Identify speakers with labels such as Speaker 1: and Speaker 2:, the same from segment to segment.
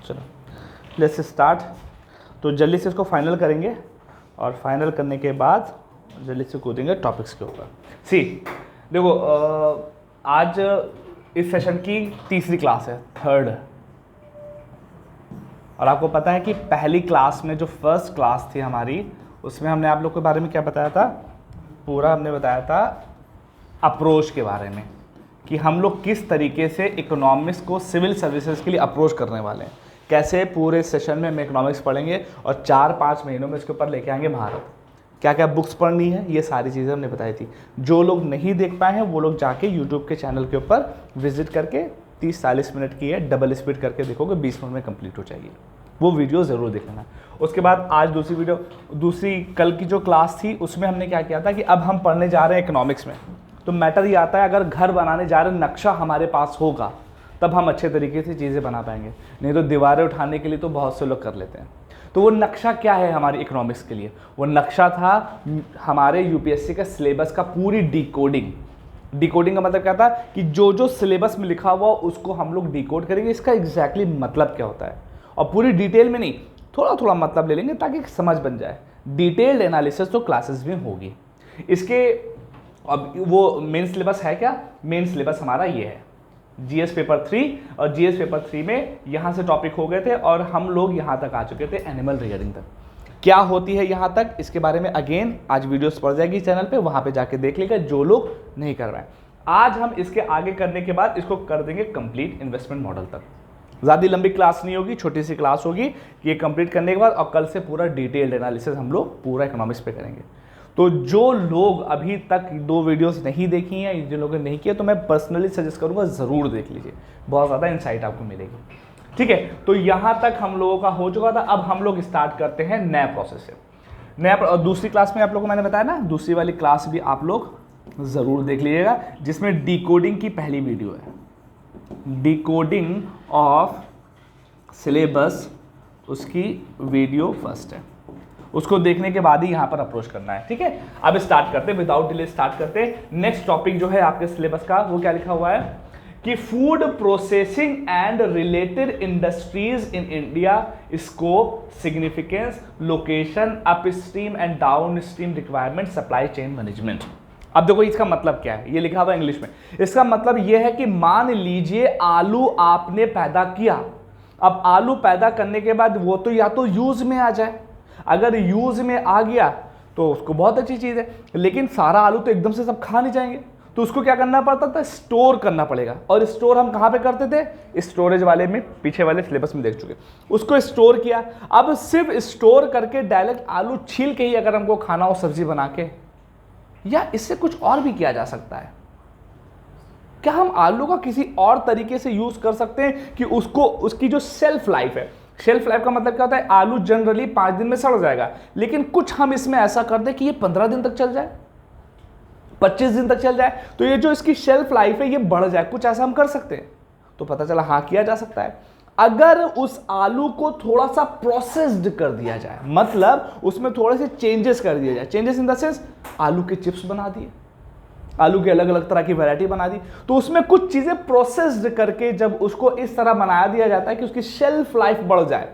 Speaker 1: चलो let's start. तो जल्दी से इसको फाइनल करेंगे और फाइनल करने के बाद जल्दी से कूदेंगे टॉपिक्स के ऊपर। सी देखो, आज इस सेशन की तीसरी क्लास है, थर्ड। और आपको पता है कि पहली क्लास में जो फर्स्ट क्लास थी हमारी, उसमें हमने आप लोग के बारे में क्या बताया था? पूरा हमने बताया था अप्रोच के बारे में, कि हम लोग किस तरीके से इकोनॉमिक्स को सिविल सर्विसेज के लिए अप्रोच करने वाले हैं। कैसे पूरे सेशन में हम इकोनॉमिक्स पढ़ेंगे और 4-5 महीनों में इसके ऊपर लेके आएंगे भारत। क्या क्या बुक्स पढ़नी है, ये सारी चीज़ें हमने बताई थी। जो लोग नहीं देख पाए हैं वो लोग जाके यूट्यूब के चैनल के ऊपर विजिट करके 30-40 मिनट की है, डबल स्पीड करके देखोगे, 20 मिनट में कंप्लीट हो जाएगी। वो वीडियो ज़रूर देख लेना। उसके बाद आज दूसरी कल की जो क्लास थी उसमें हमने क्या किया था कि अब हम पढ़ने जा रहे हैं इकोनॉमिक्स में। तो मैटर ये आता है, अगर घर बनाने जा रहे हैं, नक्शा हमारे पास होगा तब हम अच्छे तरीके से चीज़ें बना पाएंगे, नहीं तो दीवारें उठाने के लिए तो बहुत से लोग कर लेते हैं। तो वो नक्शा क्या है हमारी इकोनॉमिक्स के लिए? वो नक्शा था हमारे यूपीएससी का सिलेबस का पूरी डिकोडिंग का मतलब क्या था कि जो जो सिलेबस में लिखा हुआ उसको हम लोग डिकोड करेंगे, इसका एग्जैक्टली मतलब क्या होता है। और पूरी डिटेल में नहीं, थोड़ा थोड़ा मतलब ले लेंगे ताकि समझ बन जाए। डिटेल्ड एनालिसिस तो क्लासेस में होगी इसके। अब वो मेन सिलेबस है क्या? मेन सिलेबस हमारा ये है जीएस पेपर 3, और जीएस पेपर 3 में यहाँ से टॉपिक हो गए थे और हम लोग यहाँ तक आ चुके थे, एनिमल रियरिंग तक। क्या होती है यहाँ तक, इसके बारे में अगेन आज वीडियोस पड़ जाएगी चैनल पे, वहाँ पे जाके देख लीजिएगा जो लोग नहीं कर रहे हैं। आज हम इसके आगे करने के बाद इसको कर देंगे कंप्लीट इन्वेस्टमेंट मॉडल तक। ज़्यादा लंबी क्लास नहीं होगी, छोटी सी क्लास होगी ये कंप्लीट करने के बाद, और कल से पूरा डिटेल्ड एनालिसिस हम लोग पूरा इकोनॉमिक्स पे करेंगे। तो जो लोग अभी तक 2 वीडियोस नहीं देखी हैं, जिन लोगों ने नहीं किया, तो मैं पर्सनली सजेस्ट करूंगा ज़रूर देख लीजिए, बहुत ज़्यादा इंसाइट आपको मिलेगी। ठीक है, तो यहाँ तक हम लोगों का हो चुका था। अब हम लोग स्टार्ट करते हैं नया प्रोसेस से। और दूसरी क्लास में आप लोगों को मैंने बताया ना, दूसरी वाली क्लास भी आप लोग ज़रूर देख लीजिएगा, जिसमें डिकोडिंग की पहली वीडियो है, डिकोडिंग ऑफ सिलेबस, उसकी वीडियो फर्स्ट है। उसको देखने के बाद ही यहाँ पर अप्रोच करना है। ठीक है, अब स्टार्ट करते हैं, विदाउट डिले स्टार्ट करते हैं। नेक्स्ट टॉपिक जो है आपके सिलेबस का, वो क्या लिखा हुआ है कि food processing and related industries in India, scope, significance, location, upstream and downstream requirement, supply chain management. अब देखो इसका मतलब क्या है, ये लिखा हुआ है इंग्लिश में। इसका मतलब ये है कि मान लीजिए आलू आपने पैदा किया। अब आलू पैदा करने के बाद वो तो या तो यूज में आ जाए, अगर यूज में आ गया तो उसको बहुत अच्छी चीज है, लेकिन सारा आलू तो एकदम से सब खा नहीं जाएंगे, तो उसको क्या करना पड़ता था? स्टोर करना पड़ेगा। और स्टोर हम कहां पे करते थे? स्टोरेज वाले में, पीछे वाले सिलेबस में देख चुके। उसको स्टोर किया, अब सिर्फ स्टोर करके डायरेक्ट आलू छील के ही अगर हमको खाना हो सब्जी बना के, या इससे कुछ और भी किया जा सकता है? क्या हम आलू का किसी और तरीके से यूज कर सकते हैं कि उसको, उसकी जो शेल्फ लाइफ है, शेल्फ लाइफ का मतलब क्या होता है? आलू जनरली 5 दिन में सड़ जाएगा, लेकिन कुछ हम इसमें ऐसा कर दें कि ये 15 दिन तक चल जाए, 25 दिन तक चल जाए, तो ये जो इसकी शेल्फ लाइफ है ये बढ़ जाए। कुछ ऐसा हम कर सकते हैं? तो पता चला हाँ किया जा सकता है। अगर उस आलू को थोड़ा सा प्रोसेस्ड कर दिया जाए, मतलब उसमें थोड़े से चेंजेस कर दिया जाए, चेंजेस इन द सेंस आलू के चिप्स बना दिए, आलू की अलग अलग तरह की वैरायटी बना दी, तो उसमें कुछ चीजें प्रोसेस्ड करके जब उसको इस तरह बनाया दिया जाता है कि उसकी शेल्फ लाइफ बढ़ जाए,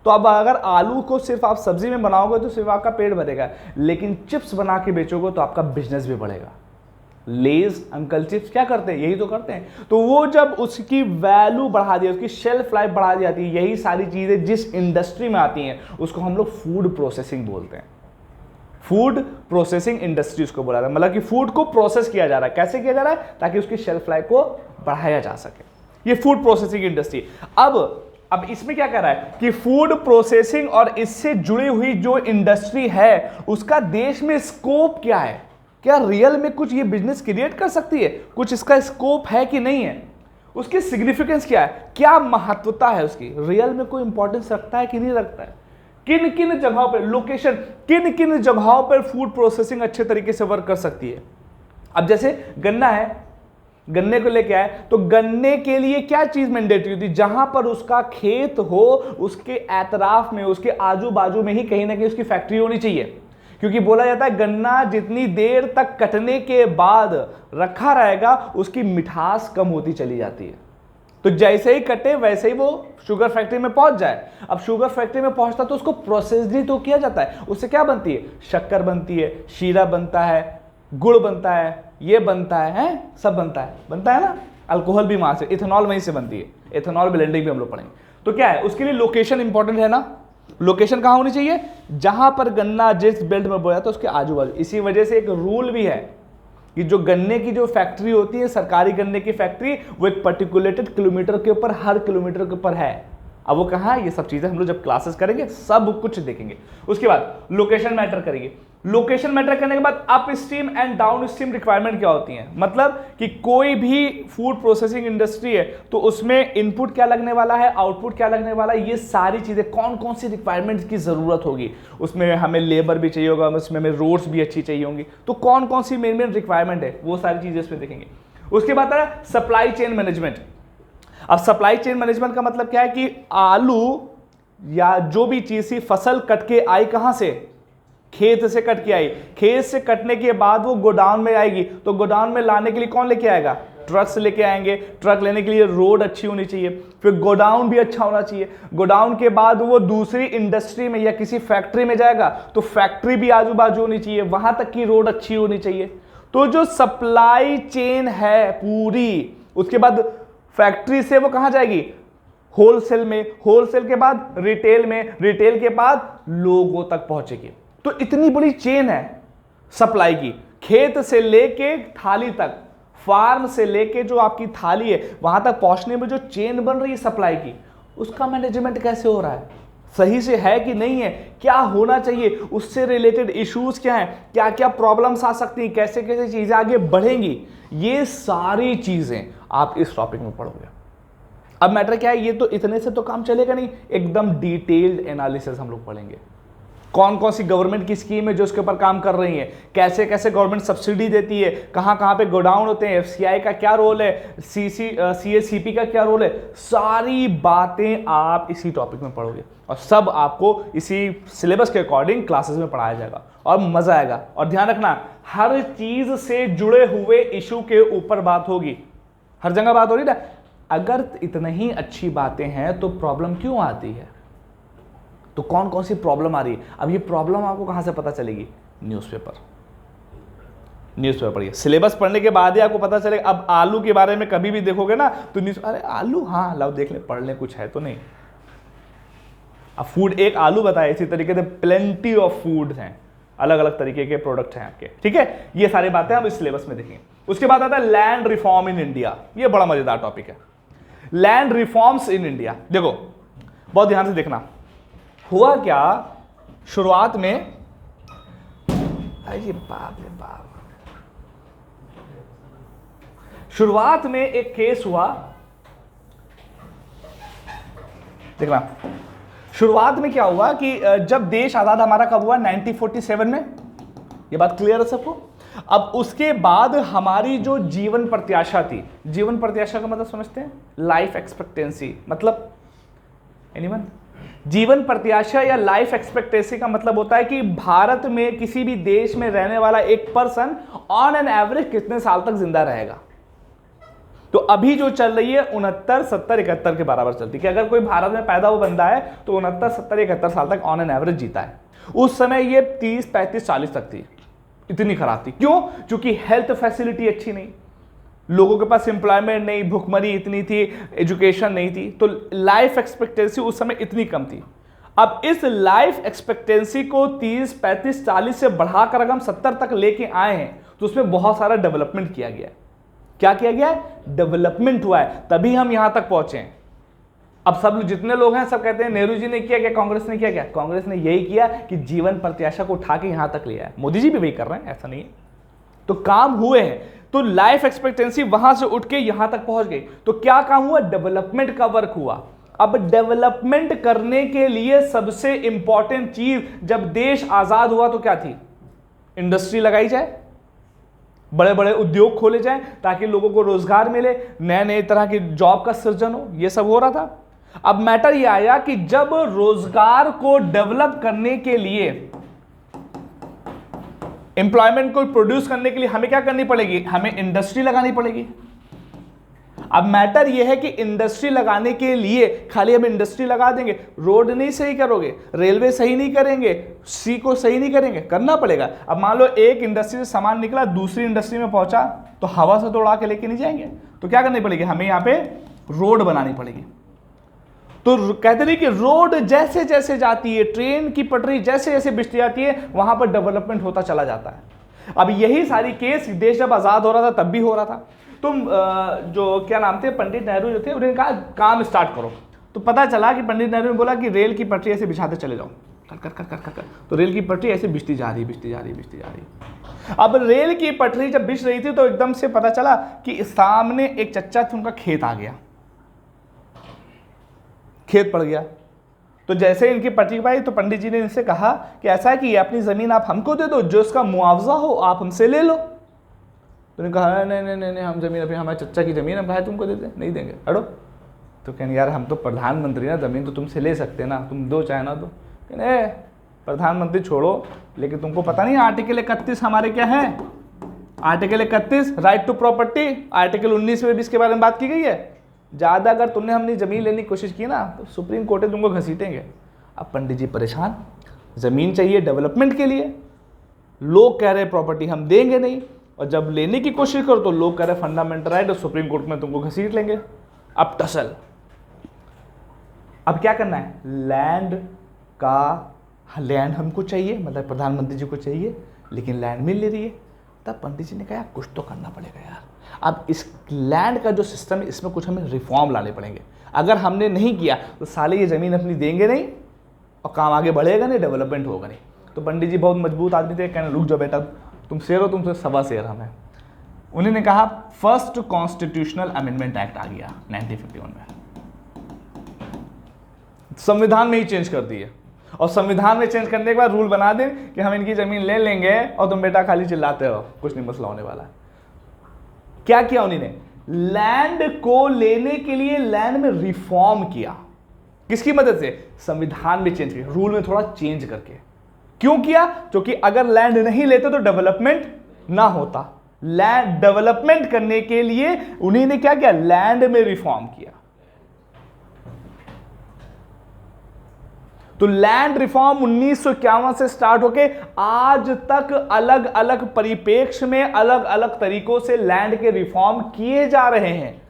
Speaker 1: तो अब अगर आलू को सिर्फ आप सब्जी में बनाओगे तो सिर्फ आपका पेट भरेगा, लेकिन चिप्स बना के बेचोगे तो आपका बिजनेस भी बढ़ेगा। लेज, अंकल चिप्स क्या करते हैं? यही तो करते हैं। तो वो जब उसकी वैल्यू बढ़ा दी, उसकी शेल्फ लाइफ बढ़ा दी जाती है, यही सारी चीजें जिस इंडस्ट्री में आती हैं उसको हम लोग फूड प्रोसेसिंग बोलते हैं। फूड प्रोसेसिंग इंडस्ट्रीज को बोला जाता है, मतलब कि फूड को प्रोसेस किया जा रहा है। कैसे किया जा रहा है? ताकि उसकी शेल्फ लाइफ को बढ़ाया जा सके, ये फूड प्रोसेसिंग इंडस्ट्री। अब इसमें क्या कर रहा है कि फूड प्रोसेसिंग और इससे जुड़ी हुई जो इंडस्ट्री है उसका देश में स्कोप क्या है? क्या रियल में कुछ ये बिजनेस क्रिएट कर सकती है? कुछ इसका स्कोप है कि नहीं है? उसकी सिग्निफिकेंस क्या है? क्या महत्वता है उसकी? रियल में कोई इंपॉर्टेंस रखता है कि नहीं रखता है? किन किन जगहों पर, लोकेशन, किन किन जगहों पर फूड प्रोसेसिंग अच्छे तरीके से वर्क कर सकती है? अब जैसे गन्ना है, गन्ने को लेके आए तो गन्ने के लिए क्या चीज मैंडेटरी होती? जहां पर उसका खेत हो उसके एतराफ में, उसके आजू बाजू में ही कहीं ना कहीं उसकी फैक्ट्री होनी चाहिए, क्योंकि बोला जाता है गन्ना जितनी देर तक कटने के बाद रखा रहेगा उसकी मिठास कम होती चली जाती है। तो जैसे ही कटे वैसे ही वो शुगर फैक्ट्री में पहुंच जाए। अब शुगर फैक्ट्री में पहुंचता तो उसको प्रोसेस ही तो किया जाता है, उससे क्या बनती है, शक्कर बनती है, शीरा बनता है, गुड़ बनता है, ये बनता है, सब बनता है ना, अल्कोहल भी वहां से, इथेनॉल वहीं से बनती है, इथेनॉल ब्लेंडिंग भी हम लोग पढ़ेंगे। तो क्या है, उसके लिए लोकेशन इंपॉर्टेंट है ना, लोकेशन कहां होनी चाहिए, जहां पर गन्ना जिस बेल्ट में बोया था उसके आजू बाजू। इसी वजह से एक रूल भी है कि जो गन्ने की जो फैक्ट्री होती है, सरकारी गन्ने की फैक्ट्री, वो एक पर्टिकुलेटेड किलोमीटर के ऊपर, हर किलोमीटर के ऊपर है। अब वो कहाँ है, ये सब चीजें हम लोग जब क्लासेस करेंगे सब कुछ देखेंगे। उसके बाद लोकेशन मैटर करेगी। लोकेशन मैटर करने के बाद up stream and down stream requirement क्या होती हैं, मतलब कि कोई भी फूड प्रोसेसिंग इंडस्ट्री है तो उसमें इनपुट क्या लगने वाला है, आउटपुट क्या लगने वाला है, ये सारी चीजें कौन कौन सी रिक्वायरमेंट्स की जरूरत होगी, उसमें हमें लेबर भी चाहिए होगा, उसमें हमें रोड्स भी अच्छी चाहिए होंगी, तो कौन कौन सी मेन रिक्वायरमेंट है वो सारी चीजें इसमें देखेंगे। उसके बाद है सप्लाई चेन मैनेजमेंट। अब सप्लाई चेन मैनेजमेंट का मतलब क्या है कि आलू या जो भी चीज सी फसल कट के आई, कहां से, खेत से कट के आई, खेत से कटने के बाद वो गोडाउन में आएगी, तो गोडाउन में लाने के लिए कौन लेके आएगा, ट्रक से लेके आएंगे, ट्रक लेने के लिए रोड अच्छी होनी चाहिए, फिर गोडाउन भी अच्छा होना चाहिए, गोडाउन के बाद वो दूसरी इंडस्ट्री में या किसी फैक्ट्री में जाएगा तो फैक्ट्री भी आजू बाजू होनी चाहिए, वहां तक की रोड अच्छी होनी चाहिए। तो जो सप्लाई चेन है पूरी, उसके बाद फैक्ट्री से वो कहां जाएगी, होलसेल में, होलसेल के बाद रिटेल में, रिटेल के बाद लोगों तक पहुंचेगी। तो इतनी बड़ी चेन है सप्लाई की, खेत से लेके थाली तक, फार्म से लेके जो आपकी थाली है वहां तक पहुंचने में जो चेन बन रही है सप्लाई की, उसका मैनेजमेंट कैसे हो रहा है, सही से है कि नहीं है, क्या होना चाहिए, उससे रिलेटेड इश्यूज क्या हैं, क्या क्या प्रॉब्लम्स आ सकती हैं, कैसे कैसे चीजें आगे बढ़ेंगी, ये सारी चीजें आप इस टॉपिक में पढ़ोगे। अब मैटर क्या है, ये तो इतने से तो काम चलेगा नहीं, एकदम डिटेल्ड एनालिसिस हम लोग पढ़ेंगे। कौन कौन सी गवर्नमेंट की स्कीम है जो उसके ऊपर काम कर रही है, कैसे कैसे गवर्नमेंट सब्सिडी देती है, कहां कहां पे गोडाउन होते हैं, एफसीआई का क्या रोल है, सीएससीपी का क्या रोल है, सारी बातें आप इसी टॉपिक में पढ़ोगे और सब आपको इसी सिलेबस के अकॉर्डिंग क्लासेस में पढ़ाया जाएगा और मजा आएगा। और ध्यान रखना, हर चीज से जुड़े हुए इशू के ऊपर बात होगी, हर जगह बात हो रही ना। अगर इतना ही अच्छी बातें हैं तो प्रॉब्लम क्यों आती है, तो कौन कौन सी प्रॉब्लम आ रही है, अब ये प्रॉब्लम आपको कहां से पता चलेगी, न्यूज़पेपर पढ़िए, सिलेबस पढ़ने के बाद ही आपको पता चलेगा। अब आलू के बारे में कभी भी देखोगे ना तो न्यूज़, अरे आलू, हाँ लाओ देख ले, पढ़ ले, कुछ है तो नहीं। अब फूड एक आलू बताया, इसी तरीके से प्लेंटी ऑफ फूड हैं, अलग अलग तरीके के प्रोडक्ट हैं आपके, ठीक है। ये सारी बातें हम इस सिलेबस में देखेंगे। उसके बाद आता है लैंड रिफॉर्म इन इंडिया, ये बड़ा मजेदार टॉपिक है, लैंड रिफॉर्म्स इन इंडिया। देखो बहुत ध्यान से देखना, हुआ क्या शुरुआत में, अरे बाप रे बाप, शुरुआत में एक केस हुआ, देखना शुरुआत में क्या हुआ कि जब देश आजाद हमारा कब हुआ, 1947 में, ये बात क्लियर है सबको। अब उसके बाद हमारी जो जीवन प्रत्याशा थी, जीवन प्रत्याशा का मतलब समझते हैं, लाइफ एक्सपेक्टेंसी, मतलब एनीवन, जीवन प्रत्याशा या लाइफ एक्सपेक्टेंसी का मतलब होता है कि भारत में किसी भी देश में रहने वाला एक पर्सन ऑन एन एवरेज कितने साल तक जिंदा रहेगा। तो अभी जो चल रही है 69, 70, 71 के बराबर चलती है कि अगर कोई भारत में पैदा हुआ बंदा है तो 69, 70, 71 साल तक ऑन एन एवरेज जीता है। उस समय ये 30, 35, 40 तक थी, इतनी खराब थी। क्यों? क्योंकि हेल्थ फैसिलिटी अच्छी नहीं, लोगों के पास एम्प्लॉयमेंट नहीं, भुखमरी इतनी थी, एजुकेशन नहीं थी, तो लाइफ एक्सपेक्टेंसी उस समय इतनी कम थी। अब इस लाइफ एक्सपेक्टेंसी को 30, 35, 40 से बढ़ाकर अगर हम 70 तक लेके आए हैं तो उसमें बहुत सारा डेवलपमेंट किया गया है। क्या किया गया है? डेवलपमेंट हुआ है, तभी हम यहां तक पहुंचे हैं। अब सब जितने लोग हैं सब कहते हैं नेहरू जी ने किया क्या, कांग्रेस ने किया क्या? कांग्रेस ने यही किया कि जीवन प्रत्याशा को उठा के यहां तक ले आया। मोदी जी भी वही कर रहे हैं, ऐसा नहीं है। तो काम हुए हैं, तो लाइफ एक्सपेक्टेंसी वहां से उठ के यहां तक पहुंच गई। तो क्या काम हुआ? डेवलपमेंट का वर्क हुआ। अब डेवलपमेंट करने के लिए सबसे इंपॉर्टेंट चीज, जब देश आजाद हुआ तो क्या थी? इंडस्ट्री लगाई जाए, बड़े बड़े उद्योग खोले जाएं ताकि लोगों को रोजगार मिले, नए नए तरह की जॉब का सृजन हो, यह सब हो रहा था। अब मैटर यह आया कि जब रोजगार को डेवलप करने के लिए, एम्प्लॉयमेंट को प्रोड्यूस करने के लिए हमें क्या करनी पड़ेगी? हमें इंडस्ट्री लगानी पड़ेगी। अब मैटर यह है कि इंडस्ट्री लगाने के लिए खाली हम इंडस्ट्री लगा देंगे, रोड नहीं सही करोगे, रेलवे सही नहीं करेंगे, सी को सही नहीं करेंगे, करना पड़ेगा। अब मान लो एक इंडस्ट्री से सामान निकला दूसरी इंडस्ट्री में पहुंचा तो हवा से तो उड़ा के लेके नहीं जाएंगे, तो क्या करनी पड़ेगी, हमें यहाँ पे रोड बनानी पड़ेगी। तो कहते नहीं कि रोड जैसे जैसे जाती है, ट्रेन की पटरी जैसे जैसे बिछती जाती है, वहां पर डेवलपमेंट होता चला जाता है। अब यही सारी केस देश जब आजाद हो रहा था तब भी हो रहा था। तुम जो क्या नाम थे पंडित नेहरू जो थे, उन्होंने कहा काम स्टार्ट करो, तो पता चला कि पंडित नेहरू ने बोला कि रेल की पटरी ऐसे बिछाते चले जाओ, कर कर कर कर कर कर, तो रेल की पटरी ऐसे बिछती जा रही बिछती जा रही बिछती जा रही। अब रेल की पटरी जब बिछ रही थी तो एकदम से पता चला कि सामने एक चच्चा थे, उनका खेत आ गया, खेत पड़ गया। तो जैसे इनकी पटरी पाई तो पंडित जी ने इनसे कहा कि ऐसा है कि ये अपनी जमीन आप हमको दे दो, जो इसका मुआवजा हो आप हमसे ले लो। तो उन्होंने कहा नहीं नहीं नहीं नहीं, हम जमीन अपनी, हमारे चच्चा की जमीन हम कहा तुमको दे दे, नहीं देंगे, हटो। तो कहने यार हम तो प्रधानमंत्री ना, जमीन तो तुमसे ले सकते ना, तुम दो चाहे ना दो। कहने प्रधानमंत्री छोड़ो, लेकिन तुमको पता नहीं आर्टिकल 31 हमारे क्या है, article 31 right to property, article 19 में भी इसके बारे में बात की गई है। ज़्यादा अगर तुमने हमने ज़मीन लेने की कोशिश की ना तो सुप्रीम कोर्ट तुमको घसीटेंगे। अब पंडित जी परेशान, ज़मीन चाहिए डेवलपमेंट के लिए, लोग कह रहे प्रॉपर्टी हम देंगे नहीं, और जब लेने की कोशिश करो तो लोग कह रहे फंडामेंटल राइट, और सुप्रीम कोर्ट में तुमको घसीट लेंगे। अब टसल, अब क्या करना है, लैंड हमको चाहिए, मतलब प्रधानमंत्री जी को चाहिए, लेकिन लैंड मिल नहीं रही है। तब पंडित जी ने कहा कुछ तो करना पड़ेगा यार, अब इस लैंड का जो सिस्टम है इसमें कुछ हमें रिफॉर्म लाने पड़ेंगे। अगर हमने नहीं किया तो साले ये ज़मीन अपनी देंगे नहीं और काम आगे बढ़ेगा नहीं, डेवलपमेंट होगा नहीं। तो पंडित जी बहुत मजबूत आदमी थे, कहने रुक जाओ बेटा, तुम शेर हो, तुमसे सवा शेर हम हैं। उन्होंने कहा फर्स्ट कॉन्स्टिट्यूशनल अमेंडमेंट एक्ट आ गया 1951 में, संविधान में ही चेंज कर दिए, और संविधान में चेंज करने के बाद रूल बना दें कि हम इनकी जमीन ले लेंगे और तुम बेटा खाली चिल्लाते हो, कुछ नहीं मसला होने वाला है। क्या किया उन्होंने, लैंड को लेने के लिए लैंड में रिफॉर्म किया, किसकी मदद से, संविधान में चेंज किया, रूल में थोड़ा चेंज करके। क्यों किया, क्योंकि अगर लैंड नहीं लेते तो डेवलपमेंट ना होता। लैंड डेवलपमेंट करने के लिए उन्होंने क्या किया, लैंड में रिफॉर्म किया। तो लैंड रिफॉर्म 1951 से स्टार्ट होके आज तक अलग अलग परिप्रेक्ष्य में अलग अलग तरीकों से लैंड के रिफॉर्म किए जा रहे हैं।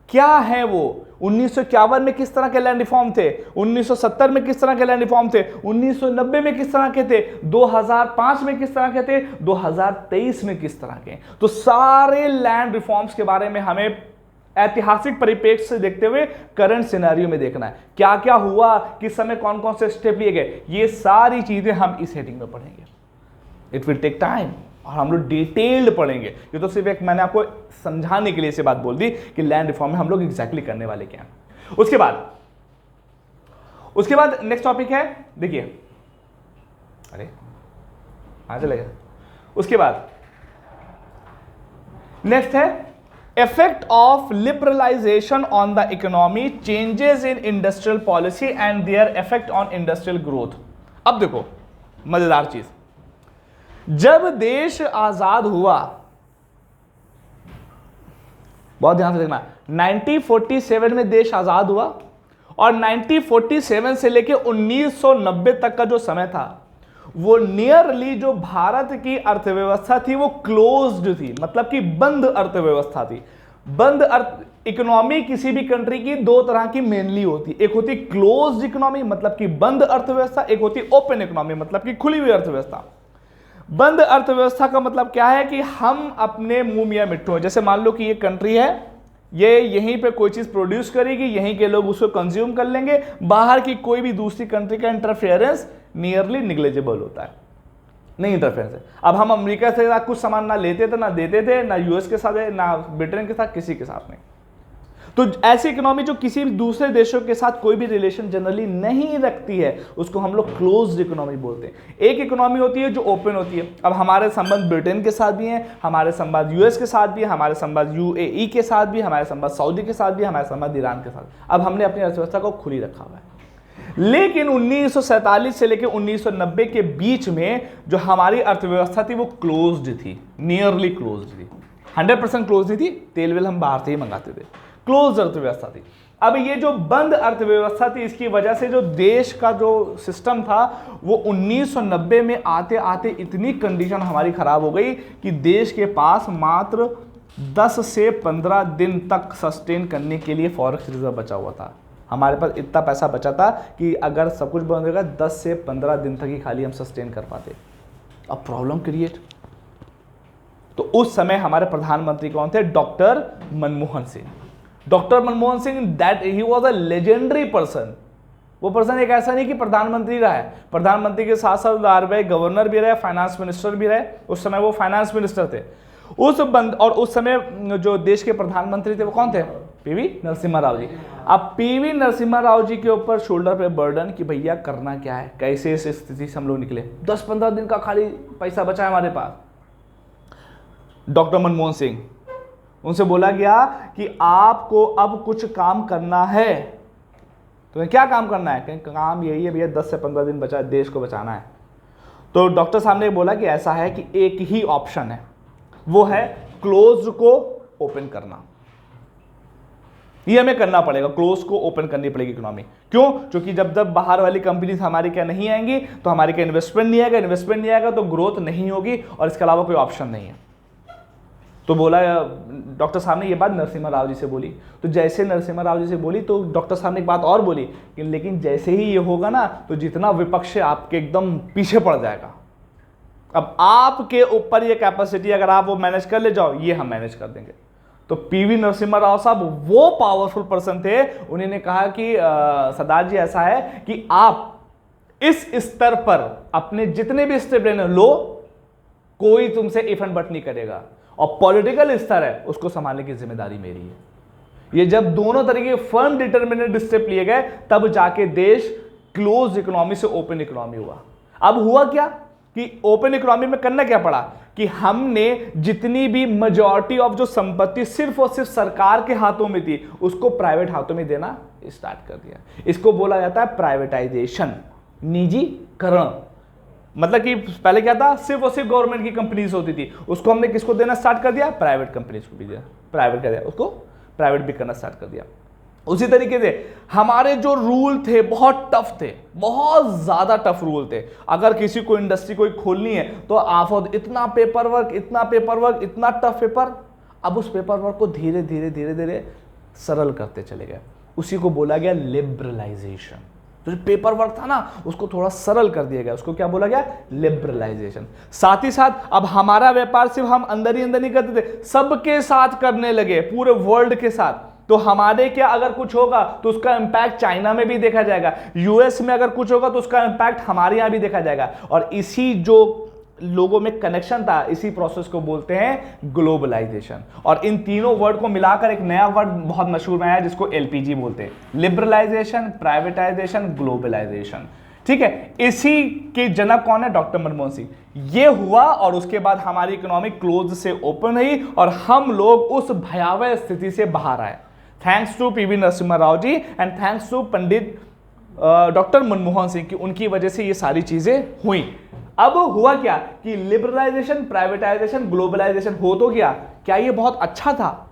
Speaker 1: क्या है वो, 1951 में किस तरह के लैंड रिफॉर्म थे, 1970 में किस तरह के लैंड रिफॉर्म थे, 1990 में किस तरह के थे, 2005 में किस तरह के थे, 2023 में किस तरह के। तो सारे लैंड रिफॉर्म्स के बारे में हमें ऐतिहासिक परिप्रेक्ष्य से देखते हुए करंट सिनेरियो में देखना है, क्या क्या हुआ, किस समय कौन कौन से स्टेप लिए गए, ये सारी चीजें हम इस हेडिंग में पढ़ेंगे। इट विल टेक टाइम, और हम लोग डिटेल्ड पढ़ेंगे। ये तो सिर्फ एक मैंने आपको समझाने के लिए से बात बोल दी कि लैंड रिफॉर्म में हम लोग एग्जैक्टली करने वाले क्या हैं। उसके बाद नेक्स्ट टॉपिक है, देखिए, अरे कहां चले गए, उसके बाद नेक्स्ट है effect of liberalization on the economy, changes in industrial policy and their effect on industrial growth। अब देखो मजेदार चीज, जब देश आजाद हुआ, बहुत ध्यान से देखना, 1947 में देश आजाद हुआ, और 1947 से लेके 1990 तक का जो समय था वो नियरली जो भारत की अर्थव्यवस्था थी वो क्लोज्ड थी, मतलब कि बंद अर्थव्यवस्था थी। बंद इकोनॉमी किसी भी कंट्री की दो तरह की मेनली होती, एक होती क्लोज्ड इकोनॉमी मतलब कि बंद अर्थव्यवस्था, एक होती ओपन इकोनॉमी मतलब कि खुली हुई अर्थव्यवस्था। बंद अर्थव्यवस्था का मतलब क्या है कि हम अपने मुंह मियां मिट्ठू, जैसे मान लो कि ये कंट्री है, ये यहीं पे कोई चीज प्रोड्यूस करेगी, यहीं के लोग उसको कंज्यूम कर लेंगे, बाहर की कोई भी दूसरी कंट्री का इंटरफेरेंस नियरली निग्लेजिबल होता है, नहीं इंटरफेरेंस है। अब हम अमेरिका से कुछ सामान ना लेते थे ना देते थे, ना यूएस के साथ है ना ब्रिटेन के साथ, किसी के साथ नहीं। तो ऐसी इकोनॉमी जो किसी भी दूसरे देशों के साथ कोई भी रिलेशन जनरली नहीं रखती है उसको हम लोग क्लोज्ड इकोनॉमी बोलते हैं। एक इकोनॉमी होती है जो ओपन होती है। अब हमारे संबंध ब्रिटेन के साथ भी हैं, हमारे संबंध यूएस के साथ भी है, हमारे संबंध यूएई के साथ भी, हमारे संबंध सऊदी के साथ भी, हमारे संबंध ईरान के साथ। अब हमने अपनी अर्थव्यवस्था को खुली रखा हुआ है। लेकिन 1947 से लेकर 1990 के बीच में जो हमारी अर्थव्यवस्था थी वो क्लोज्ड थी, नियरली क्लोज्ड थी। 100% क्लोज नहीं थी, तेल वेल हम बाहर से ही मंगाते थे, क्लोज अर्थव्यवस्था थी। अब ये जो बंद अर्थव्यवस्था थी, इसकी वजह से जो देश का जो सिस्टम था वो 1990 में आते आते इतनी कंडीशन हमारी खराब हो गई कि देश के पास मात्र 10 से 15 दिन तक सस्टेन करने के लिए फॉरेक्स रिजर्व बचा हुआ था। हमारे पास इतना पैसा बचा था कि अगर सब कुछ बंद होगा 10 से 15 दिन तक ही खाली हम सस्टेन कर पाते। अब प्रॉब्लम क्रिएट। तो उस समय हमारे प्रधानमंत्री कौन थे? Doctor Manmohan Singh. Doctor Manmohan Singh, that he was a legendary person. वो पर्सन एक ऐसा नहीं कि प्रधानमंत्री रहा है, प्रधानमंत्री के साथ साथ आरबीआई गवर्नर भी रहे, फाइनेंस मिनिस्टर भी रहे। उस समय वो फाइनेंस मिनिस्टर थे। और उस समय जो देश के प्रधानमंत्री थे वो कौन थे? पीवी नरसिम्हा राव जी। अब पीवी नरसिम्हा राव जी के ऊपर शोल्डर पे बर्डन कि भैया करना क्या है, कैसे इस स्थिति से हम लोग निकले। 10-15 दिन का खाली पैसा बचा है हमारे पास। डॉक्टर मनमोहन सिंह, उनसे बोला गया कि आपको अब कुछ काम करना है। तो क्या काम करना है? कहीं काम यही है भैया, 10 से 15 दिन बचा है, देश को बचाना है। तो डॉक्टर साहब ने बोला कि ऐसा है कि एक ही ऑप्शन है, वो है क्लोज को ओपन करना। ये हमें करना पड़ेगा, क्लोज को ओपन करनी पड़ेगी इकोनॉमी। क्यों? क्योंकि जब जब बाहर वाली कंपनीज हमारी क्या नहीं आएंगी तो हमारी क्या इन्वेस्टमेंट नहीं आएगा, इन्वेस्टमेंट नहीं आएगा तो ग्रोथ नहीं होगी, और इसके अलावा कोई ऑप्शन नहीं है। तो बोला, डॉक्टर साहब ने ये बात नरसिम्हा राव जी से बोली। तो जैसे नरसिम्हा राव जी से बोली तो डॉक्टर साहब ने एक बात और बोली कि लेकिन जैसे ही ये होगा ना तो जितना विपक्ष है आपके एकदम पीछे पड़ जाएगा। अब आपके ऊपर ये कैपेसिटी, अगर आप वो मैनेज कर ले जाओ, ये हम मैनेज कर देंगे। तो पीवी नरसिम्हा राव साहब वो पावरफुल पर्सन थे। उन्होंने कहा कि सरदार जी ऐसा है कि आप इस स्तर पर अपने जितने भी स्टेप लेने लो, कोई तुमसे इफ एंड बट नहीं करेगा, और पॉलिटिकल स्तर है उसको संभालने की जिम्मेदारी मेरी है। ये जब दोनों तरीके के फर्म डिटरमिनेट स्टेप लिए गए तब जाके देश क्लोज इकोनॉमी से ओपन इकोनॉमी हुआ। अब हुआ क्या कि ओपन इकोनॉमी में करना क्या पड़ा कि हमने जितनी भी मेजॉरिटी ऑफ जो संपत्ति सिर्फ और सिर्फ सरकार के हाथों में थी उसको प्राइवेट हाथों में देना स्टार्ट कर दिया। इसको बोला जाता है प्राइवेटाइजेशन, निजीकरण। मतलब कि पहले क्या था, सिर्फ और सिर्फ गवर्नमेंट की कंपनीज होती थी, उसको हमने किसको देना स्टार्ट कर दिया? प्राइवेट कंपनीज को भी दिया, प्राइवेट कर दिया, उसको प्राइवेट भी करना स्टार्ट कर दिया। उसी तरीके से हमारे जो रूल थे बहुत टफ थे, बहुत ज्यादा टफ रूल थे। अगर किसी को इंडस्ट्री कोई खोलनी है तो आप इतना पेपर वर्क, इतना पेपर वर्क, इतना टफ पेपर। अब उस पेपर वर्क को धीरे धीरे धीरे धीरे सरल करते चले गए। उसी को बोला गया लिबरलाइजेशन। तो जो पेपर वर्क था ना उसको थोड़ा सरल कर दिया गया, उसको क्या बोला गया? लिबरलाइजेशन। साथ ही साथ अब हमारा व्यापार सिर्फ हम अंदर ही अंदर नहीं करते थे, सबके साथ करने लगे, पूरे वर्ल्ड के साथ। तो हमारे क्या अगर कुछ होगा तो उसका इंपैक्ट चाइना में भी देखा जाएगा, यूएस में अगर कुछ होगा तो उसका इंपैक्ट हमारे यहां भी देखा जाएगा। और इसी जो लोगों में कनेक्शन था, इसी प्रोसेस को बोलते हैं ग्लोबलाइजेशन। और इन तीनों वर्ड को मिलाकर एक नया वर्ड बहुत मशहूर में आया जिसको एलपीजी बोलते हैं, लिबरलाइजेशन, प्राइवेटाइजेशन, ग्लोबलाइजेशन। ठीक है, इसी के जनक कौन है? डॉक्टर मनमोहन सिंह। ये हुआ और उसके बाद हमारी इकोनॉमी क्लोज से ओपन हुई और हम लोग उस भयावह स्थिति से बाहर आए, thanks to PV Narasimha Rao ji and thanks to Pandit doctor Manmohan Singh की, उनकी वजह से ये सारी चीजें हुई। अब हुआ क्या कि लिबरलाइजेशन, प्राइवेटाइजेशन, ग्लोबलाइजेशन हो तो गया। क्या ये बहुत अच्छा था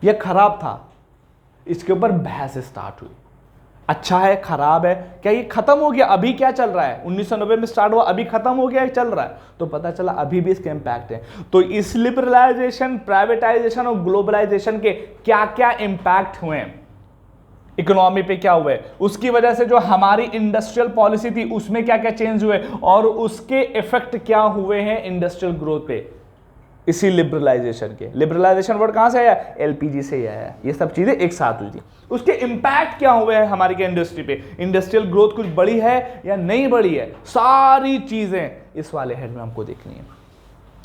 Speaker 1: या खराब था? इसके ऊपर बहस स्टार्ट हुई, अच्छा है, खराब है, क्या ये खत्म हो गया? अभी क्या चल रहा है? 1990 में स्टार्ट हुआ, अभी खत्म हो गया, चल रहा है? तो पता चला अभी भी इसके इंपैक्ट है। तो इस लिबरलाइजेशन, प्राइवेटाइजेशन और ग्लोबलाइजेशन के क्या क्या इंपैक्ट हुए हैं इकोनॉमी पे, क्या हुए, उसकी वजह से जो हमारी इंडस्ट्रियल पॉलिसी थी उसमें क्या क्या चेंज हुए और उसके इफेक्ट क्या हुए हैं इंडस्ट्रियल ग्रोथ पे, इसी लिबरलाइजेशन के। लिबरलाइजेशन वर्ड कहां से आया? एलपीजी से ही आया। ये सब चीजें एक साथ हुई थी, उसके इंपैक्ट क्या हुए हैं हमारी के इंडस्ट्री पे, इंडस्ट्रियल ग्रोथ कुछ बढ़ी है या नहीं बढ़ी है, सारी चीजें इस वाले हेड में हमको देखनी है।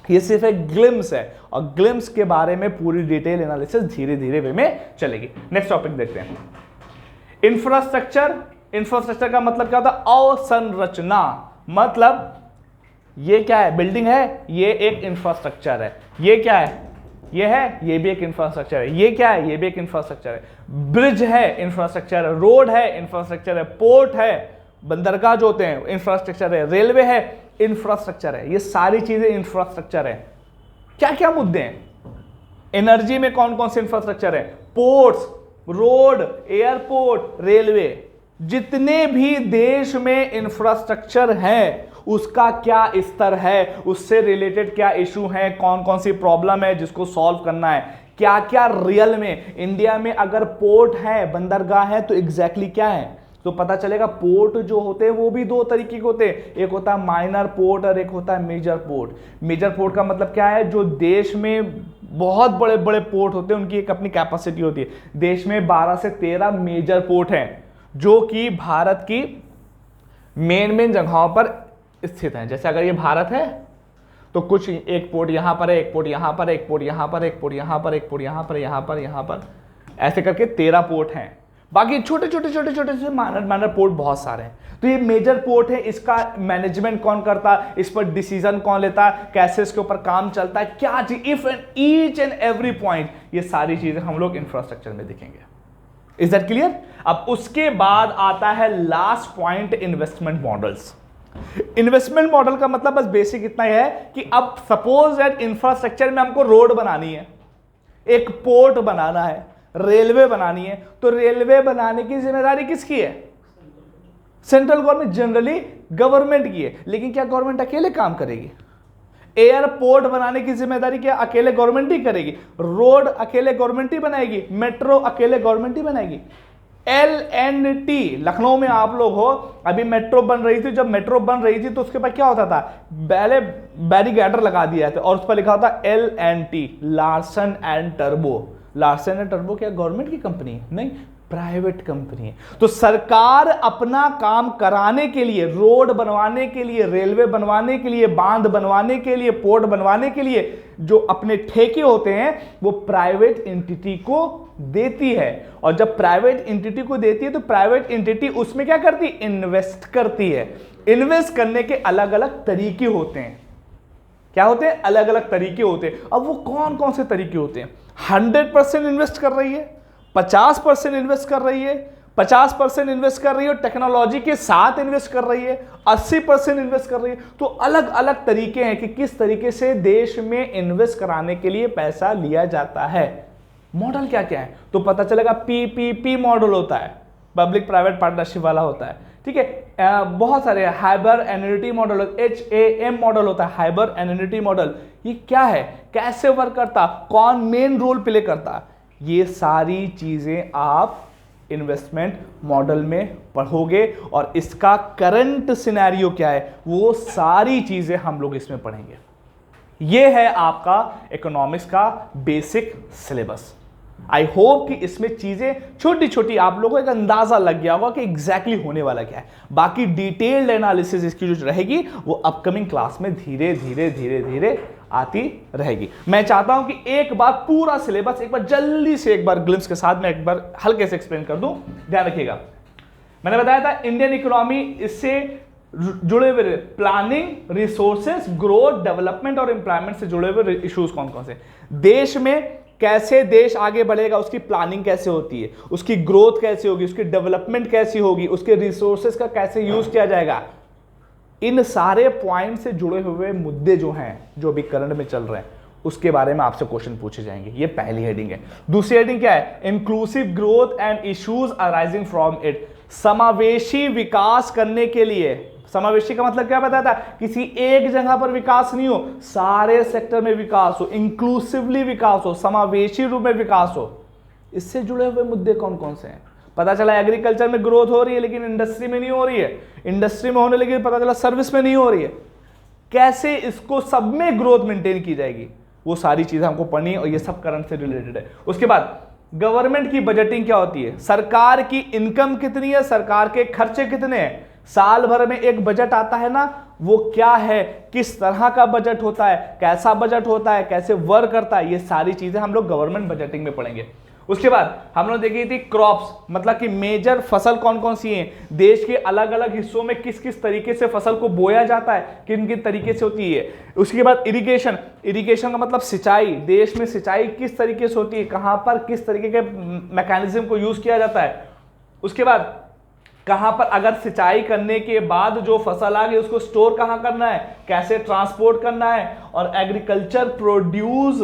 Speaker 1: ये सिर्फ एक ग्लिम्स है और ग्लिम्स के बारे में पूरी डिटेल एनालिसिस धीरे धीरे वे में चलेगी। नेक्स्ट टॉपिक देखते हैं, इंफ्रास्ट्रक्चर। इंफ्रास्ट्रक्चर का मतलब क्या होता है? अवसंरचना। मतलब ये क्या है? बिल्डिंग है, ये एक इंफ्रास्ट्रक्चर है। ये क्या है? ये है, ये भी एक इंफ्रास्ट्रक्चर है। ये क्या है? ये भी एक इंफ्रास्ट्रक्चर है। ब्रिज है, इंफ्रास्ट्रक्चर है। रोड है, इंफ्रास्ट्रक्चर है। पोर्ट है, बंदरगाह जो होते हैं, इंफ्रास्ट्रक्चर है। रेलवे है, इंफ्रास्ट्रक्चर है। ये सारी चीजें इंफ्रास्ट्रक्चर है। क्या क्या मुद्दे हैं? एनर्जी में कौन कौन से इंफ्रास्ट्रक्चर है? पोर्ट्स, रोड, एयरपोर्ट, रेलवे, जितने भी देश में इंफ्रास्ट्रक्चर है उसका क्या स्तर है, उससे रिलेटेड क्या इशू है, कौन कौन सी प्रॉब्लम है जिसको सॉल्व करना है, क्या क्या रियल में इंडिया में अगर पोर्ट है, बंदरगाह है तो एग्जैक्टली क्या है, तो पता चलेगा। पोर्ट जो होते हैं वो भी दो तरीके के होते हैं, एक होता है माइनर पोर्ट और एक होता है मेजर पोर्ट। मेजर पोर्ट का मतलब क्या है? जो देश में बहुत बड़े बड़े पोर्ट होते हैं उनकी एक अपनी कैपेसिटी होती है। देश में 12 से 13 मेजर पोर्ट हैं जो कि भारत की मेन जगहों पर स्थित हैं। जैसे अगर ये भारत है तो कुछ एक पोर्ट यहां पर है, एक पोर्ट यहां पर, एक पोर्ट यहां पर, एक पोर्ट यहां पर, एक पोर्ट यहां पर, यहां पर, ऐसे करके 13 पोर्ट हैं। बाकी छोटे छोटे से माइनर पोर्ट बहुत सारे हैं। तो ये मेजर पोर्ट है, इसका मैनेजमेंट कौन करता है, इस पर डिसीजन कौन लेता है, कैसे इसके ऊपर काम चलता है, क्या चीज, if and each and every point, ये सारी चीजें हम लोग इंफ्रास्ट्रक्चर में दिखेंगे। Is that clear? अब उसके बाद आता है last point, investment models. Investment model का मतलब बस बेसिक इतना ही है कि अब सपोज दैट इंफ्रास्ट्रक्चर में हमको रोड बनानी है, एक पोर्ट बनाना है, रेलवे बनानी है, तो रेलवे बनाने की जिम्मेदारी किसकी है? सेंट्रल गवर्नमेंट, जनरली गवर्नमेंट की है। लेकिन क्या गवर्नमेंट अकेले काम करेगी? एयरपोर्ट बनाने की जिम्मेदारी क्या अकेले गवर्नमेंट ही करेगी? रोड अकेले गवर्नमेंट ही बनाएगी? मेट्रो अकेले गवर्नमेंट ही बनाएगी? LNT, लखनऊ में आप लोग हो, अभी मेट्रो बन रही थी, जब मेट्रो बन रही थी तो उसके बाद क्या होता था? पहले बैरिकेडर लगा दिया था और उस पर लिखा होता LNT, Larsen and turbo. Larsen and turbo क्या गवर्नमेंट की कंपनी है? नहीं, प्राइवेट कंपनी है। तो सरकार अपना काम कराने के लिए, रोड बनवाने के लिए, रेलवे बनवाने के लिए, बांध बनवाने के लिए, पोर्ट बनवाने के लिए जो अपने ठेके होते हैं वो प्राइवेट एंटिटी को देती है। और जब प्राइवेट एंटिटी को देती है तो प्राइवेट एंटिटी उसमें क्या करती है? इन्वेस्ट करती है। इन्वेस्ट करने के अलग अलग तरीके होते हैं। क्या होते हैं? अलग अलग तरीके होते हैं। अब वो कौन कौन से तरीके होते हैं? 100% इन्वेस्ट कर रही है, 50% इन्वेस्ट कर रही है, 50% इन्वेस्ट कर रही है और टेक्नोलॉजी के साथ इन्वेस्ट कर रही है, 80% इन्वेस्ट कर रही है। तो अलग अलग तरीके हैं कि किस तरीके से देश में इन्वेस्ट कराने के लिए पैसा लिया जाता है। मॉडल क्या क्या है तो पता चलेगा। PPP मॉडल होता है, पब्लिक प्राइवेट पार्टनरशिप वाला होता है, ठीक है। बहुत सारे Haber annuity model, HAM model होता है, हाइबर एन्युटी मॉडल। ये क्या है, कैसे वर्क करता, कौन मेन रोल प्ले करता, ये सारी चीजें आप इन्वेस्टमेंट मॉडल में पढ़ोगे और इसका करंट सिनेरियो क्या है वो सारी चीजें हम लोग इसमें पढ़ेंगे। ये है आपका इकोनॉमिक्स का बेसिक सिलेबस। आई होप कि इसमें चीजें छोटी छोटी आप लोगों को एक अंदाजा लग गया होगा कि एग्जैक्टली होने वाला क्या है। बाकी डिटेल्ड एनालिसिस इसकी जो रहेगी वो अपकमिंग क्लास में धीरे धीरे धीरे धीरे आती रहेगी। मैं चाहता हूं कि एक बार पूरा सिलेबस एक बार जल्दी से एक बार ग्लिम्स के साथ में एक बार हल्के से एक्सप्लेन कर दूं। ध्यान रखिएगा, मैंने बताया था इंडियन इकोनॉमी इससे जुड़े हुए प्लानिंग, रिसोर्सेज, ग्रोथ, डेवलपमेंट और एम्प्लॉयमेंट से जुड़े हुए इश्यूज कौन कौन से। देश में कैसे देश आगे बढ़ेगा, उसकी प्लानिंग कैसे होती है, उसकी ग्रोथ कैसे होगी, उसकी डेवलपमेंट कैसी होगी, उसके रिसोर्सेज का कैसे यूज किया जाएगा, इन सारे पॉइंट से जुड़े हुए मुद्दे जो हैं जो अभी करंट में चल रहे हैं उसके बारे में आपसे क्वेश्चन पूछे जाएंगे। ये पहली हेडिंग है। दूसरी हेडिंग क्या है? Inclusive growth and issues arising from it. समावेशी विकास करने के लिए, समावेशी का मतलब क्या बताया था? किसी एक जगह पर विकास नहीं हो, सारे सेक्टर में विकास हो, इंक्लूसिवली विकास हो, समावेशी रूप में विकास हो। इससे जुड़े हुए मुद्दे कौन कौन से हैं? पता चला एग्रीकल्चर में ग्रोथ हो रही है लेकिन इंडस्ट्री में नहीं हो रही है, इंडस्ट्री में होने लगी पता चला सर्विस में नहीं हो रही है। कैसे इसको सब में ग्रोथ मेंटेन की जाएगी, वो सारी चीजें हमको पढ़नी है और ये सब करंट से रिलेटेड है। उसके बाद गवर्नमेंट की बजटिंग क्या होती है, सरकार की इनकम कितनी है, सरकार के खर्चे कितने हैं, साल भर में एक बजट आता है ना, वो क्या है, किस तरह का बजट होता है, कैसा बजट होता है, कैसे वर्क करता है, ये सारी चीजें हम लोग गवर्नमेंट बजटिंग में पढ़ेंगे। उसके बाद हम लोग देखी थी क्रॉप्स, मतलब कि मेजर फसल कौन कौन सी हैं, देश के अलग अलग हिस्सों में किस किस तरीके से फसल को बोया जाता है, किन किन तरीके से होती है। उसके बाद इरिगेशन, इरिगेशन का मतलब सिंचाई, देश में सिंचाई किस तरीके से होती है, कहां पर किस तरीके के मैकेनिज्म को यूज किया जाता है। उसके बाद कहां पर अगर सिंचाई करने के बाद जो फसल आ गई उसको स्टोर कहां करना है, कैसे ट्रांसपोर्ट करना है, और एग्रीकल्चर प्रोड्यूस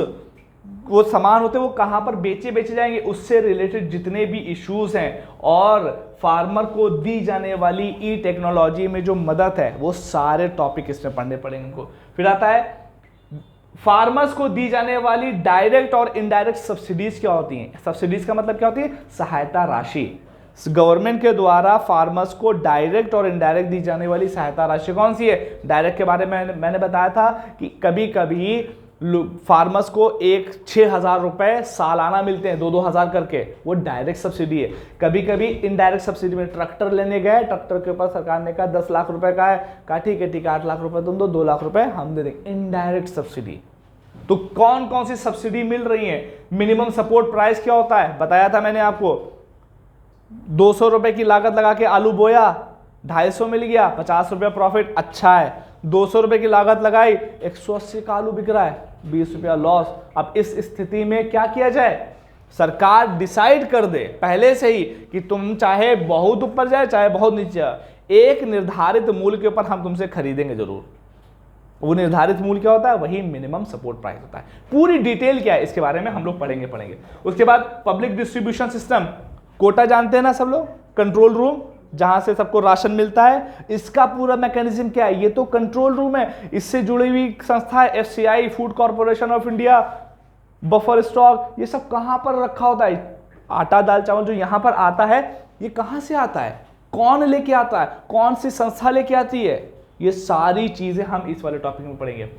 Speaker 1: वो सामान होते हैं वो कहां पर बेचे जाएंगे, उससे रिलेटेड जितने भी इश्यूज हैं और फार्मर को दी जाने वाली ई टेक्नोलॉजी में जो मदद है वो सारे टॉपिक इसमें पढ़ने पड़ेंगे उनको। फिर आता है फार्मर्स को दी जाने वाली डायरेक्ट और इनडायरेक्ट सब्सिडीज क्या होती हैं। सब्सिडीज का मतलब क्या होती है, सहायता राशि। गवर्नमेंट के द्वारा फार्मर्स को डायरेक्ट और इनडायरेक्ट दी जाने वाली सहायता राशि कौन सी है। डायरेक्ट के बारे में मैंने बताया था कि कभी कभी फार्मर्स को 6,000 रुपए सालाना मिलते हैं, 2,000 करके, वो डायरेक्ट सब्सिडी है। कभी कभी इनडायरेक्ट सब्सिडी में ट्रैक्टर लेने गए, ट्रैक्टर के ऊपर सरकार ने कहा 10 लाख रुपए का है, कहा ठीक है 8 लाख रुपए तुम दो, 2 लाख रुपए हम दे देंगे, इनडायरेक्ट सब्सिडी। तो कौन कौन सी सब्सिडी मिल रही है। मिनिमम सपोर्ट प्राइस क्या होता है, बताया था मैंने आपको, 200 रुपए की लागत लगा के आलू बोया, 250 मिल गया, 50 रुपया प्रॉफिट, अच्छा है। 200 रुपए की लागत लगाई, 180 का आलू बिक रहा है, 20 रुपया लॉस। अब इस स्थिति में क्या किया जाए, सरकार डिसाइड कर दे पहले से ही कि तुम चाहे बहुत ऊपर जाए चाहे बहुत नीचे जाए, एक निर्धारित मूल्य के ऊपर हम तुमसे खरीदेंगे जरूर। वो निर्धारित मूल्य क्या होता है, वही मिनिमम सपोर्ट प्राइस होता है। पूरी डिटेल क्या है इसके बारे में हम लोग पढ़ेंगे। उसके बाद पब्लिक डिस्ट्रीब्यूशन सिस्टम, कोटा जानते हैं ना सब लोग, कंट्रोल रूम जहां से सबको राशन मिलता है, इसका पूरा मैकेनिज्म क्या है, ये तो कंट्रोल रूम है। इससे जुड़ी हुई संस्था है FCI, food corporation of India, buffer stock, ये सब कहां पर रखा होता है। आटा दाल चावल जो यहां पर आता है ये कहां से आता है, कौन लेके आता है, कौन सी संस्था लेके आती है, ये सारी चीजें हम इस वाले टॉपिक में पढ़ेंगे।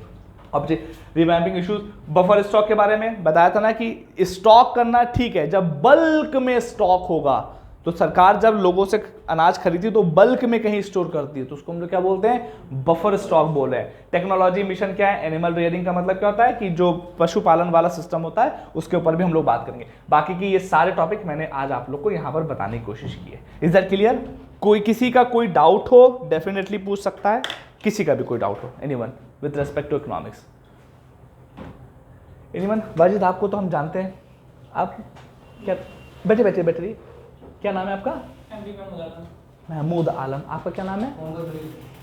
Speaker 1: अब रिवैम्पिंग इश्यूज, बफर स्टॉक के बारे में बताया था ना कि स्टॉक करना ठीक है, जब बल्क में स्टॉक होगा तो सरकार जब लोगों से अनाज खरीदती तो बल्क में कहीं स्टोर करती है, तो उसको हम लोग क्या बोलते हैं, बफर स्टॉक बोल रहे हैं। टेक्नोलॉजी मिशन क्या है, एनिमल रियरिंग का मतलब क्या होता है कि जो पशुपालन वाला सिस्टम होता है उसके ऊपर भी हम लोग बात करेंगे। बाकी की ये सारे टॉपिक मैंने आज आप लोग को यहाँ पर बताने की कोशिश की है। Is that clear. कोई किसी का कोई डाउट हो डेफिनेटली पूछ सकता है, किसी का भी कोई डाउट हो, anyone with respect to economics. Anyone, Wajid आपको तो हम जानते हैं, आप क्या बैठे क्या नाम है आपका, महमूद आलम, आपका क्या नाम है,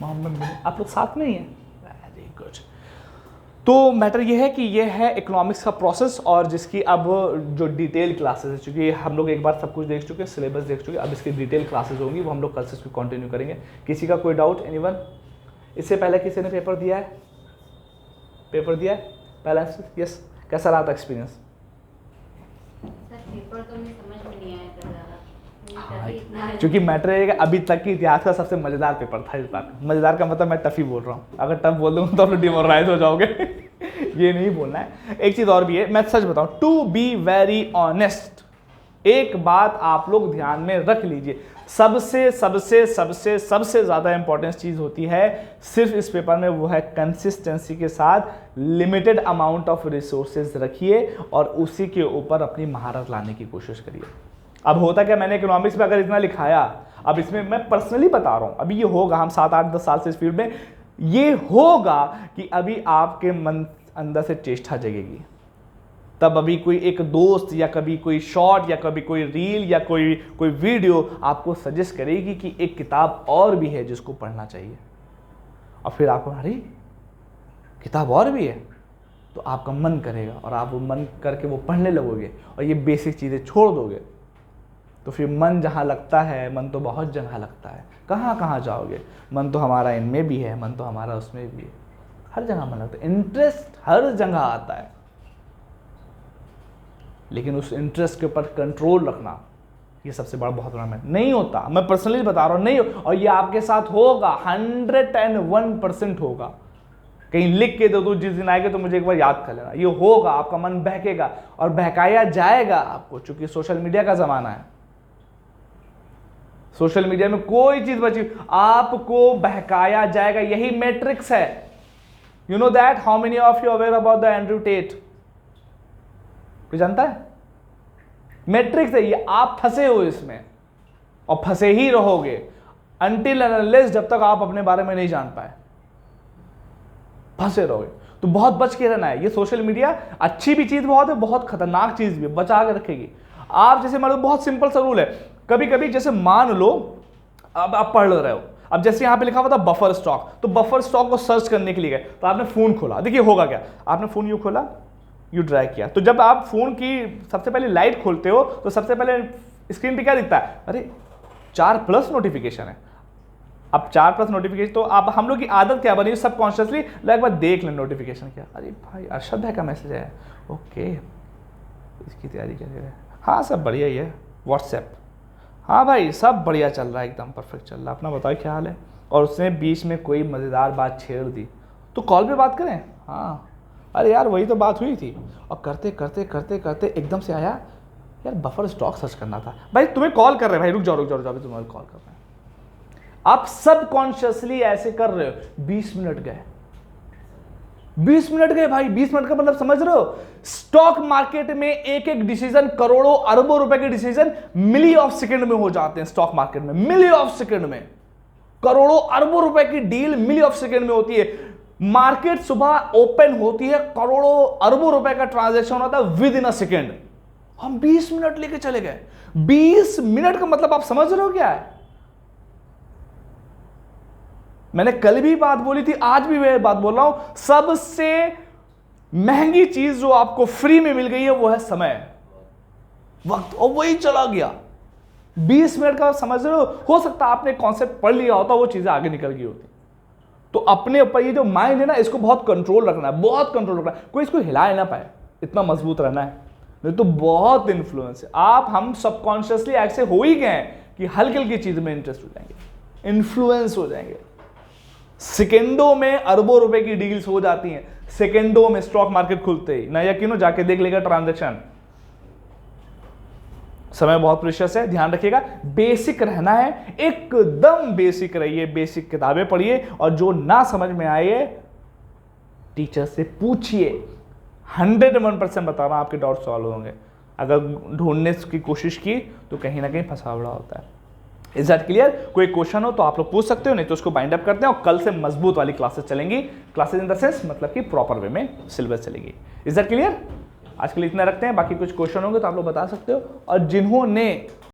Speaker 1: मोहम्मद, आप लोग साथ में ही हैं, वेरी गुड। तो मैटर ये है कि ये है इकोनॉमिक्स का प्रोसेस, और जिसकी अब जो डिटेल क्लासेस है, चूंकि हम लोग एक बार सब कुछ देख चुके, सिलेबस देख चुके, अब इसकी डिटेल क्लासेस होंगी, वो हम लोग कल से इसको कंटिन्यू करेंगे। किसी का कोई डाउट, एनीवन, इससे पहले किसी ने पेपर दिया है, पहला, यस, कैसा रहा था एक्सपीरियंस।
Speaker 2: पेपर तो मुझे समझ में नहीं आया ज़्यादा,
Speaker 1: क्योंकि मैटर है अभी तक की इतिहास का सबसे मजेदार पेपर था इस बार। मजेदार का मतलब मैं टफ ही बोल रहा हूँ, अगर टफ बोल दूँ तो आप लोग डिमोरलाइज हो जाओगे ये नहीं बोलना है। एक चीज और भी है, मैं सच बताऊं, टू बी वेरी ऑनेस्ट, एक बात आप लोग ध्यान में रख लीजिए, सबसे सबसे सबसे सबसे ज्यादा इंपॉर्टेंट चीज होती है सिर्फ इस पेपर में, वो है कंसिस्टेंसी के साथ लिमिटेड अमाउंट ऑफ रिसोर्सेज रखिए और उसी के ऊपर अपनी महारत लाने की कोशिश करिए। अब होता क्या, मैंने इकोनॉमिक्स में अगर इतना लिखाया, अब इसमें मैं पर्सनली बता रहा हूं, अभी ये होगा, हम 7, 8, 10 साल से इस फील्ड में, ये होगा कि अभी आपके मन अंदर से चेष्टा जगेगी, तब अभी कोई एक दोस्त या कभी कोई शॉर्ट या कभी कोई रील या कोई वीडियो आपको सजेस्ट करेगी कि एक किताब और भी है जिसको पढ़ना चाहिए, और फिर आपको अरे किताब और भी है, तो आपका मन करेगा और आप वो मन करके वो पढ़ने लगोगे और ये बेसिक चीज़ें छोड़ दोगे, तो फिर मन जहाँ लगता है, मन तो बहुत जगह लगता है, कहाँ कहाँ जाओगे, मन तो हमारा इनमें भी है, मन तो हमारा उसमें भी है, हर जगह मन लगता है, इंटरेस्ट हर जगह आता है, लेकिन उस इंटरेस्ट के ऊपर कंट्रोल रखना ये सबसे बड़ा बहुत बड़ा मैटर नहीं होता, मैं पर्सनली बता रहा हूँ, नहीं, और ये आपके साथ होगा, 101% होगा। कहीं लिख के दो, तो जिस दिन आएगा तो मुझे एक बार याद कर लेना, ये होगा, आपका मन बहकेगा और बहकाया जाएगा आपको, क्योंकि सोशल मीडिया का जमाना है, सोशल मीडिया में कोई चीज बची, आपको बहकाया जाएगा, यही मैट्रिक्स है। You know that, how many of you aware about the Andrew Tate, कोई जानता है? मैट्रिक्स है ये, आप फंसे हो इसमें और फंसे ही रहोगे अनटिल एंड अनलेस, जब तक आप अपने बारे में नहीं जान पाए, फंसे रहोगे। तो बहुत बच के रहना है, ये सोशल मीडिया अच्छी भी चीज बहुत है, बहुत खतरनाक चीज भी, बचा के रखेगी। आप जैसे मान लो, बहुत सिंपल सा रूल है, कभी कभी जैसे मान लो अब आप पढ़ रहे हो, अब जैसे यहाँ पे लिखा हुआ था बफर स्टॉक, तो बफर स्टॉक को सर्च करने के लिए गए, तो आपने फोन खोला, देखिए होगा क्या, आपने फोन यू खोला, यू ड्रैग किया, तो जब आप फोन की सबसे पहले लाइट खोलते हो तो सबसे पहले स्क्रीन पे क्या दिखता है, अरे 4+ नोटिफिकेशन है। अब 4+ नोटिफिकेशन, तो अब हम लोग की आदत क्या बनी सबकॉन्शियसली, एक बार देख लें नोटिफिकेशन क्या, अरे भाई अरशद भाई का मैसेज है, ओके इसकी तैयारी कर रहे हैं, हाँ सब बढ़िया ही है। व्हाट्सएप, हाँ भाई सब बढ़िया चल रहा है, एकदम परफेक्ट चल रहा है, अपना बताओ क्या हाल है। और उसने बीच में कोई मज़ेदार बात छेड़ दी, तो कॉल पे बात करें, हाँ अरे यार वही तो बात हुई थी, और करते करते करते करते एकदम से आया यार बफर स्टॉक सर्च करना था, भाई तुम्हें कॉल कर रहे हैं, भाई रुक जाओ रुक जाओ रुक जाओ, तुम्हें कॉल कर रहे हैं, आप सबकॉन्शियसली ऐसे कर रहे हो। 20 मिनट गए, 20 मिनट गए भाई, 20 मिनट का मतलब समझ रहे हो, स्टॉक मार्केट में एक एक डिसीजन, करोड़ों अरबों रुपए के डिसीजन मिली ऑफ सेकंड में हो जाते हैं स्टॉक मार्केट में, मिली ऑफ सेकंड में, करोड़ों अरबों रुपए की डील मिली ऑफ सेकंड में होती है। मार्केट सुबह ओपन होती है, करोड़ों अरबों रुपए का ट्रांजैक्शन होता है विद इन अ सेकंड, हम 20 मिनट लेके चले गए। 20 मिनट का मतलब आप समझ रहे हो क्या है, मैंने कल भी बात बोली थी, आज भी मैं बात बोल रहा हूं, सबसे महंगी चीज जो आपको फ्री में मिल गई है वो है समय, वक्त, और वही चला गया। 20 मिनट का समझ रहे हो सकता है आपने कॉन्सेप्ट पढ़ लिया होता, वो चीजें आगे निकल गई होती। तो अपने ऊपर ये जो माइंड है ना, इसको बहुत कंट्रोल रखना है, बहुत कंट्रोल रखना है, कोई इसको हिलाए ना पाए, इतना मजबूत रहना है, नहीं तो बहुत इन्फ्लुएंस है। हम सबकॉन्शियसली ऐसे हो ही गए कि हल्की हल्की चीज में इंटरेस्ट हो जाएंगे, इन्फ्लुएंस हो जाएंगे। सेकेंडों में अरबों रुपए की डील्स हो जाती हैं, सेकेंडों में स्टॉक मार्केट खुलते ही, ना यकीन हो जाके देख लेगा ट्रांजैक्शन। समय बहुत प्रीशियस है, ध्यान रखिएगा, बेसिक रहना है, एकदम बेसिक रहिए, बेसिक किताबें पढ़िए, और जो ना समझ में आए टीचर से पूछिए, 101% बता रहा हूं आपके डाउट सॉल्व होंगे। अगर ढूंढने की कोशिश की तो कहीं ना कहीं फंसावड़ा होता है। Is that clear? कोई क्वेश्चन हो तो आप लोग पूछ सकते हो, नहीं तो उसको बाइंड अप करते हैं, और कल से मजबूत वाली क्लासेस चलेंगी, क्लासेस इन द सेंस मतलब कि प्रॉपर वे में सिलेबस चलेगी। Is that clear? आज के लिए इतना रखते हैं, बाकी कुछ क्वेश्चन होंगे तो आप लोग बता सकते हो। और जिन्होंने